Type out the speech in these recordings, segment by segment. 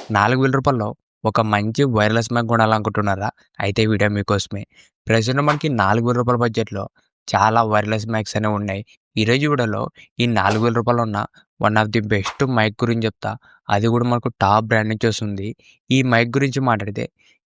రూ. 4,000లో ఒక మంచి వైర్‌లెస్ మైక్ కొనాలనుకుంటున్నారా? అయితే ఈ వీడియో మీకోసమే. ప్రెజెంట్ మనకి రూ. 4,000 బడ్జెట్‌లో చాలా వైర్‌లెస్ మైక్స్ అనేవి ఉన్నాయి. ఈరోజు వీడియోలో ఈ రూ. 4,000 ఉన్న one of the best mic గురించి చెప్తా. అది కూడా మనకు టాప్ బ్రాండ్ నుంచి వస్తుంది. ఈ మైక్ గురించి మాట్లాడితే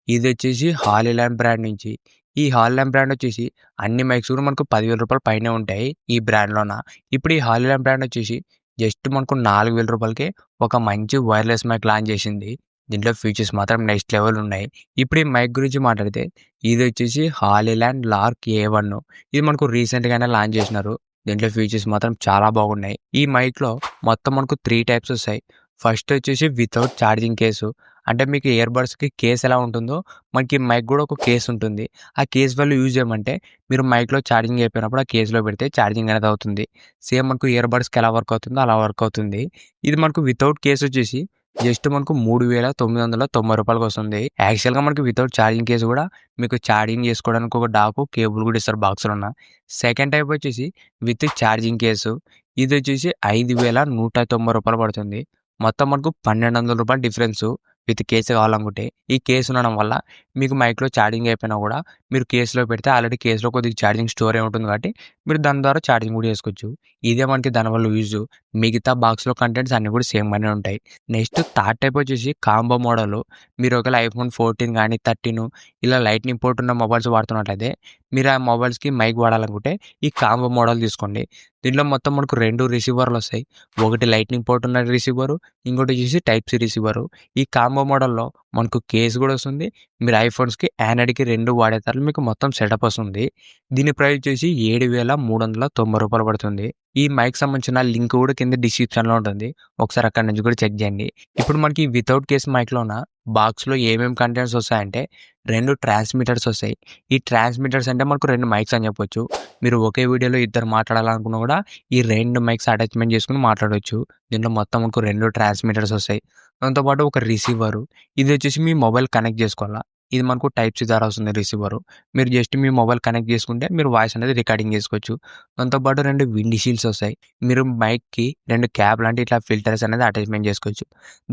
ఇదొచ్చేసి హాలీలాండ్ బ్రాండ్ నుంచి. ఈ హాలీలాండ్ బ్రాండ్ వచ్చేసి అన్ని మైక్స్ కూడా మనకు రూ. 10,000 పైనే ఉంటాయి ఈ బ్రాండ్‌లోన. ఇప్పుడు ఈ హాలీలాండ్ బ్రాండ్ వచ్చేసి జస్ట్ మనకు రూ. 4,000కే ఒక మంచి వైర్‌లెస్ మైక్ లాంచ్ చేసింది. దీంట్లో ఫీచర్స్ మాత్రం నెక్స్ట్ లెవెల్ ఉన్నాయి. ఇప్పుడు ఈ మైక్ గురించి మాట్లాడితే ఇది వచ్చేసి హాలీలాండ్ లార్క్ A1. ఇది మనకు రీసెంట్‌గానే లాంచ్ చేసినారు. దీంట్లో ఫీచర్స్ మాత్రం చాలా బాగున్నాయి. ఈ మైక్‌లో మొత్తం మనకు 3 టైప్స్ వస్తాయి. ఫస్ట్ వచ్చేసి వితౌట్ ఛార్జింగ్ కేసు. అంటే మీకు ఇయర్ బడ్స్‌కి కేస్ ఎలా ఉంటుందో మనకి మైక్ కూడా ఒక కేస్ ఉంటుంది. ఆ కేస్ వల్ల యూజ్ చేయమంటే మీరు మైక్‌లో ఛార్జింగ్ అయిపోయినప్పుడు ఆ కేస్‌లో పెడితే ఛార్జింగ్ అనేది అవుతుంది. సేమ్ మనకు ఇయర్ బడ్స్‌కి ఎలా వర్క్ అవుతుందో అలా వర్క్ అవుతుంది. ఇది మనకు వితౌట్ కేస్ వచ్చేసి జస్ట్ మనకు రూ. 3,990 వస్తుంది. యాక్చువల్‌గా మనకి వితౌట్ ఛార్జింగ్ కేస్ కూడా మీకు ఛార్జింగ్ చేసుకోవడానికి ఒక డాకు, కేబుల్ కూడా ఇస్తారు బాక్స్‌లోన. సెకండ్ టైప్ వచ్చేసి విత్ ఛార్జింగ్ కేసు. ఇది వచ్చేసి రూ. 5,190 పడుతుంది. మొత్తం మనకు రూ. 1,200 డిఫరెన్సు విత్ కేస్ కావాలనుకుంటే. ఈ కేస్ ఉండడం వల్ల మీకు మైక్‌లో ఛార్జింగ్ అయిపోయినా కూడా మీరు కేస్‌లో పెడితే ఆల్రెడీ కేస్‌లో కొద్దిగా ఛార్జింగ్ స్టోర్ అయి ఉంటుంది కాబట్టి మీరు దాని ద్వారా ఛార్జింగ్ కూడా చేసుకోవచ్చు. ఇదే మనకి దానివల్ల యూజు. మిగతా బాక్స్‌లో కంటెంట్స్ అన్నీ కూడా సేమ్‌గానే ఉంటాయి. నెక్స్ట్ థర్డ్ టైప్ వచ్చేసి కాంబో మోడలు. మీరు ఒకవేళ ఐఫోన్ 14 కానీ 13 ఇలా లైట్నింగ్ పోర్ట్ ఉన్న మొబైల్స్ వాడుతున్నట్లయితే మీరు ఆ మొబైల్స్‌కి మైక్ వాడాలనుకుంటే ఈ కాంబో మోడల్ తీసుకోండి. దీంట్లో మొత్తం మనకు 2 రిసీవర్లు వస్తాయి. ఒకటి లైట్నింగ్ పోర్ట్ ఉన్న రిసీవరు, ఇంకోటి వచ్చేసి టైప్ సి రిసీవరు. ఈ కాంబో మోడల్‌లో మనకు కేస్ కూడా వస్తుంది. మీరు ఐఫోన్స్‌కి, ఆండ్రాయిడ్‌కి 2 వాడేతారు మీకు మొత్తం సెటప్ వస్తుంది. దీని ప్రైస్ వచ్చేసి రూ. 7,390 పడుతుంది. ఈ మైక్ సంబంధించిన లింక్ కూడా కింద డిస్క్రిప్షన్‌లో ఉంటుంది. ఒకసారి అక్కడి నుంచి కూడా చెక్ చేయండి. ఇప్పుడు మనకి వితౌట్ కేస్ మైక్‌లోన బాక్స్‌లో ఏమేమి కంటెంట్స్ వస్తాయంటే 2 ట్రాన్స్మిటర్స్ వస్తాయి. ఈ ట్రాన్స్మిటర్స్ అంటే మనకు 2 మైక్స్ అని చెప్పొచ్చు. మీరు ఒకే వీడియోలో ఇద్దరు మాట్లాడాలనుకున్నా కూడా ఈ 2 మైక్స్ అటాచ్‌మెంట్ చేసుకొని మాట్లాడొచ్చు. దీంట్లో మొత్తం మనకు 2 ట్రాన్స్మిటర్స్ వస్తాయి. దాంతో పాటు ఒక రిసీవరు. ఇది వచ్చేసి మీ మొబైల్ కనెక్ట్ చేసుకోవాలా. ఇది మనకు టైప్ సి ద్వారా వస్తుంది రిసీవరు. మీరు జస్ట్ మీ మొబైల్ కనెక్ట్ చేసుకుంటే మీరు వాయిస్ అనేది రికార్డింగ్ చేసుకోవచ్చు. దాంతో పాటు 2 విండ్ షీల్డ్స్ వస్తాయి. మీరు మైక్‌కి 2 క్యాప్ లాంటి ఇట్లా ఫిల్టర్స్ అనేది అటాచ్‌మెంట్ చేసుకోవచ్చు.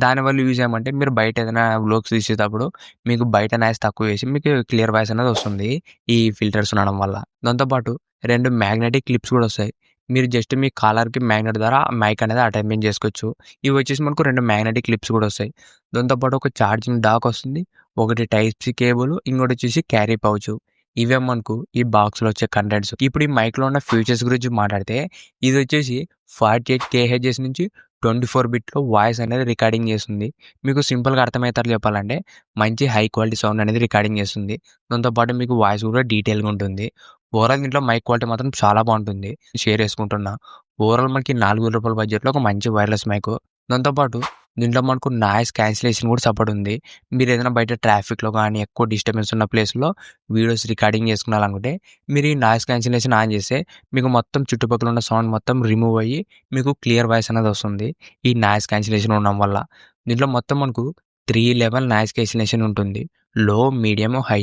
దానివల్ల యూజ్ ఏమంటే మీరు బయట ఏదైనా వ్లాగ్స్ తీసేటప్పుడు మీకు బయట నాయిస్ తక్కువ చేసి మీకు క్లియర్ వాయిస్ అనేది వస్తుంది. ఈ ఫిల్టర్స్ ఉండడం వల్ల. దాంతో పాటు 2 మ్యాగ్నెటిక్ క్లిప్స్ కూడా వస్తాయి. మీరు జస్ట్ మీ కాలర్‌కి మ్యాగ్నెట్ ద్వారా మైక్ అనేది అటాచ్‌మెంట్ చేసుకోవచ్చు. ఇవి వచ్చేసి మనకు 2 మ్యాగ్నెటిక్ క్లిప్స్ కూడా వస్తాయి. దాంతో పాటు ఒక ఛార్జింగ్ డాక్ వస్తుంది. ఒకటి టైప్ సి కేబుల్, ఇంకోటి వచ్చేసి క్యారీ పౌచ్. ఇవే మనకు ఈ బాక్స్‌లో వచ్చే కంటెంట్స్. ఇప్పుడు ఈ మైక్‌లో ఉన్న ఫీచర్స్ గురించి మాట్లాడితే ఇది వచ్చేసి 48 కేహెచ్‌ఎస్ నుంచి 24 బిట్‌లో వాయిస్ అనేది రికార్డింగ్ చేస్తుంది. మీకు సింపుల్‌గా అర్థమయ్యేటట్లు చెప్పాలంటే మంచి హై క్వాలిటీ సౌండ్ అనేది రికార్డింగ్ చేస్తుంది. దాంతో పాటు మీకు వాయిస్ కూడా డీటెయిల్‌గా ఉంటుంది. ఓవరాల్ దీంట్లో మైక్ క్వాలిటీ మాత్రం చాలా బాగుంటుంది. షేర్ చేసుకుంటున్నా. ఓవరాల్ మనకి రూ. 4,000 బడ్జెట్‌లో ఒక మంచి వైర్‌లెస్ మైకు. దాంతో పాటు దీంట్లో మనకు నాయిస్ క్యాన్సిలేషన్ కూడా సపోర్ట్ ఉంది. మీరు ఏదైనా బయట ట్రాఫిక్‌లో గానీ ఎక్కువ డిస్టర్బెన్స్ ఉన్న ప్లేస్‌లో వీడియోస్ రికార్డింగ్ చేసుకునాలనుకుంటే మీరు ఈ నాయిస్ క్యాన్సిలేషన్ ఆన్ చేస్తే మీకు మొత్తం చుట్టుపక్కల ఉన్న సౌండ్ మొత్తం రిమూవ్ అయ్యి మీకు క్లియర్ వాయిస్ అనేది వస్తుంది. ఈ నాయిస్ క్యాన్సిలేషన్ ఉండడం వల్ల. దీంట్లో మొత్తం మనకు 3 లెవెల్ నాయిస్ క్యాన్సిలేషన్ ఉంటుంది. లో, మీడియం, హై.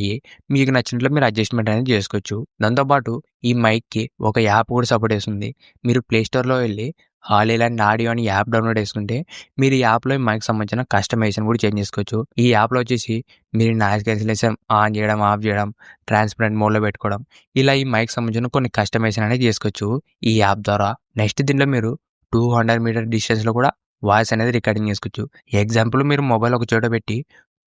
మీకు నచ్చినట్లు మీరు అడ్జస్ట్‌మెంట్ అనేది చేసుకోవచ్చు. దాంతో పాటు ఈ మైక్‌కి ఒక యాప్ కూడా సపోర్ట్ చేస్తుంది. మీరు ప్లే స్టోర్‌లో వెళ్లి హాలీలాండ్ ఆడియో అని యాప్ డౌన్లోడ్ చేసుకుంటే మీరు ఈ యాప్‌లో ఈ మైక్ సంబంధించిన కస్టమైజేషన్ కూడా చేంజ్ చేసుకోవచ్చు. ఈ యాప్‌లో వచ్చేసి మీరు నాయిస్ క్యాన్సిలేషన్ ఆన్ చేయడం, ఆఫ్ చేయడం, ట్రాన్స్పరెంట్ మోడ్‌లో పెట్టుకోవడం ఇలా ఈ మైక్ సంబంధించిన కొన్ని కస్టమైజేషన్ అనేది చేసుకోవచ్చు ఈ యాప్ ద్వారా. నెక్స్ట్ దీంట్లో మీరు 200 మీటర్ డిస్టెన్స్‌లో కూడా వాయిస్ అనేది రికార్డింగ్ చేసుకోవచ్చు. ఎగ్జాంపుల్ మీరు మొబైల్ ఒక చోట పెట్టి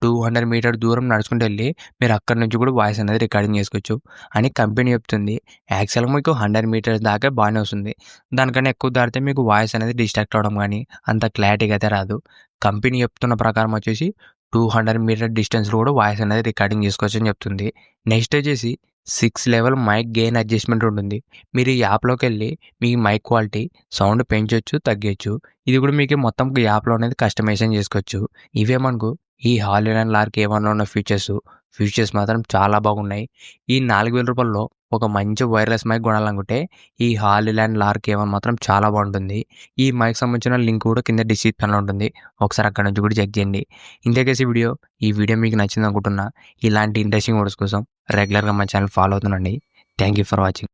200 మీటర్ దూరం నడుచుకుంటూ వెళ్లి మీరు అక్కడి నుంచి కూడా వాయిస్ అనేది రికార్డింగ్ చేసుకోవచ్చు అని కంపెనీ చెప్తుంది. యాక్చువల్‌గా మీకు 100 మీటర్స్ దాకా బాగానే వస్తుంది. దానికన్నా ఎక్కువ దాటితే మీకు వాయిస్ అనేది డిస్ట్రాక్ట్ అవ్వడం కానీ అంత క్లారిటీగా అయితే రాదు. కంపెనీ చెప్తున్న ప్రకారం వచ్చేసి 200 మీటర్ డిస్టెన్స్‌లో కూడా వాయిస్ అనేది రికార్డింగ్ చేసుకోవచ్చు అని చెప్తుంది. నెక్స్ట్ వచ్చేసి 6 లెవెల్ మైక్ గెయిన్ అడ్జస్ట్‌మెంట్ ఉంటుంది. మీరు ఈ యాప్‌లోకెళ్ళి మీ మైక్ క్వాలిటీ, సౌండ్ పెంచొచ్చు, తగ్గించచ్చు. ఇది కూడా మీకు మొత్తం యాప్‌లో అనేది కస్టమైజేషన్ చేసుకోవచ్చు. ఇవే మనకు ఈ హాలీలాండ్ లార్క్ A1లో ఉన్న ఫీచర్స్ మాత్రం చాలా బాగున్నాయి. ఈ రూ. 4,000లో ఒక మంచి వైర్‌లెస్ మైక్ కొనాలనుకుంటే ఈ హాలీలాండ్ లార్క్ A1 మాత్రం చాలా బాగుంటుంది. ఈ మైక్ సంబంధించిన లింక్ కూడా కింద డిస్క్రిప్షన్‌లో ఉంటుంది. ఒకసారి అక్కడి నుంచి కూడా చెక్ చేయండి. ఇంతకేసి ఈ వీడియో మీకు నచ్చింది అనుకుంటున్నా. ఇలాంటి ఇంట్రెస్టింగ్ వీడియోస్ కోసం రెగ్యులర్‌గా మా ఛానల్ ఫాలో అవుతుండండి. Thank you for watching.